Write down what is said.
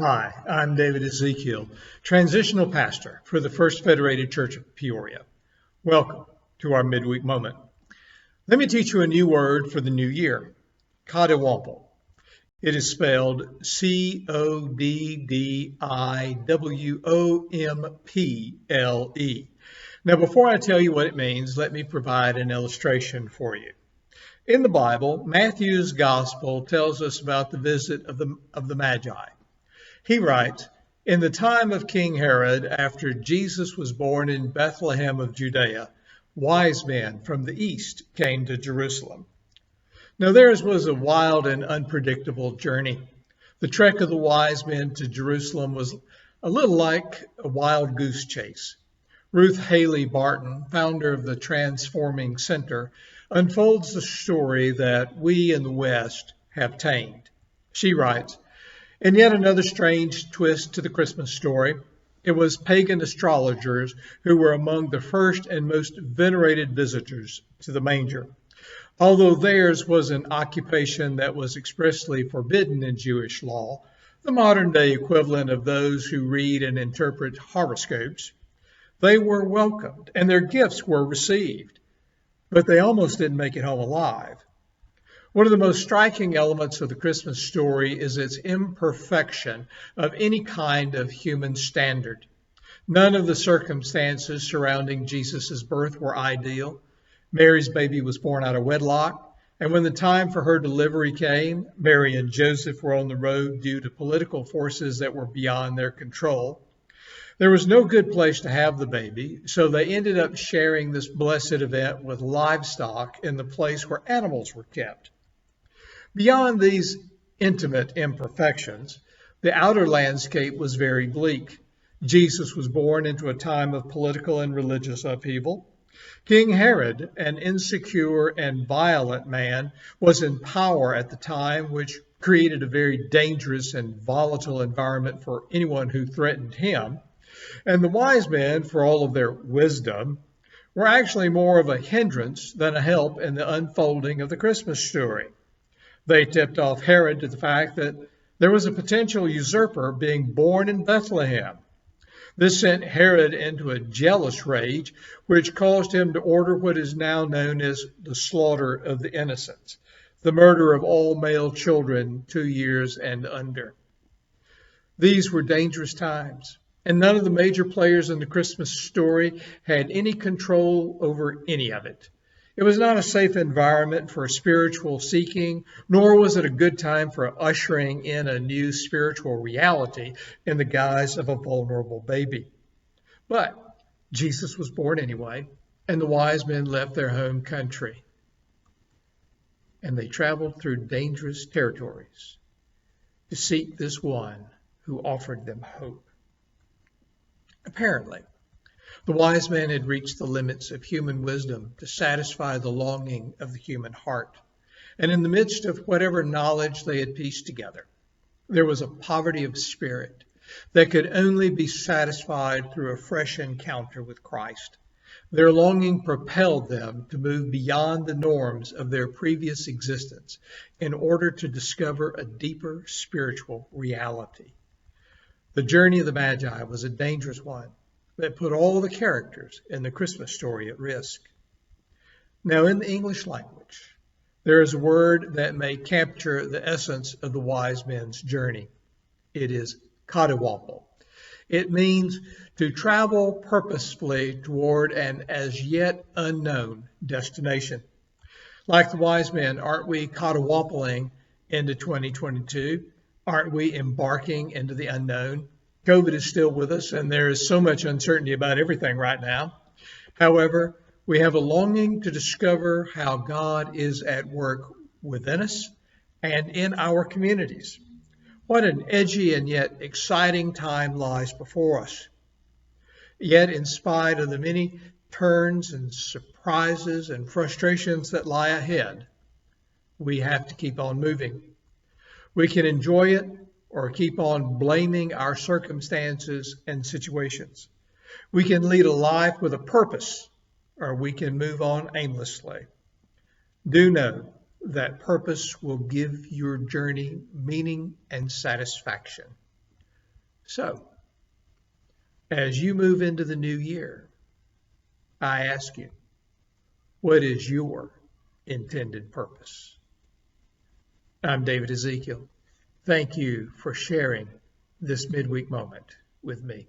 Hi, I'm David Ezekiel, transitional pastor for the First Federated Church of Peoria. Welcome to our midweek moment. Let me teach you a new word for the new year, Coddiwomple. It is spelled Coddiwomple. Now, before I tell you what it means, let me provide an illustration for you. In the Bible, Matthew's gospel tells us about the visit of the Magi. He writes, in the time of King Herod, after Jesus was born in Bethlehem of Judea, wise men from the east came to Jerusalem. Now theirs was a wild and unpredictable journey. The trek of the wise men to Jerusalem was a little like a wild goose chase. Ruth Haley Barton, founder of the Transforming Center, unfolds the story that we in the West have tamed. She writes, in yet another strange twist to the Christmas story, it was pagan astrologers who were among the first and most venerated visitors to the manger. Although theirs was an occupation that was expressly forbidden in Jewish law, the modern-day equivalent of those who read and interpret horoscopes, they were welcomed and their gifts were received, but they almost didn't make it home alive. One of the most striking elements of the Christmas story is its imperfection of any kind of human standard. None of the circumstances surrounding Jesus' birth were ideal. Mary's baby was born out of wedlock, and when the time for her delivery came, Mary and Joseph were on the road due to political forces that were beyond their control. There was no good place to have the baby, so they ended up sharing this blessed event with livestock in the place where animals were kept. Beyond these intimate imperfections, the outer landscape was very bleak. Jesus was born into a time of political and religious upheaval. King Herod, an insecure and violent man, was in power at the time, which created a very dangerous and volatile environment for anyone who threatened him. And the wise men, for all of their wisdom, were actually more of a hindrance than a help in the unfolding of the Christmas story. They tipped off Herod to the fact that there was a potential usurper being born in Bethlehem. This sent Herod into a jealous rage, which caused him to order what is now known as the slaughter of the innocents, the murder of all male children 2 years and under. These were dangerous times, and none of the major players in the Christmas story had any control over any of it. It was not a safe environment for spiritual seeking, nor was it a good time for ushering in a new spiritual reality in the guise of a vulnerable baby. But Jesus was born anyway, and the wise men left their home country. And they traveled through dangerous territories to seek this one who offered them hope. Apparently, the wise men had reached the limits of human wisdom to satisfy the longing of the human heart. And in the midst of whatever knowledge they had pieced together, there was a poverty of spirit that could only be satisfied through a fresh encounter with Christ. Their longing propelled them to move beyond the norms of their previous existence in order to discover a deeper spiritual reality. The journey of the Magi was a dangerous one that put all the characters in the Christmas story at risk. Now, in the English language, there is a word that may capture the essence of the wise men's journey. It is Coddiwomple. It means to travel purposefully toward an as yet unknown destination. Like the wise men, aren't we coddiwompling into 2022? Aren't we embarking into the unknown? COVID is still with us, and there is so much uncertainty about everything right now. However, we have a longing to discover how God is at work within us and in our communities. What an edgy and yet exciting time lies before us. Yet, in spite of the many turns and surprises and frustrations that lie ahead, we have to keep on moving. We can enjoy it or keep on blaming our circumstances and situations. We can lead a life with a purpose, or we can move on aimlessly. Do know that purpose will give your journey meaning and satisfaction. So, as you move into the new year, I ask you, what is your intended purpose? I'm David Ezekiel. Thank you for sharing this midweek moment with me.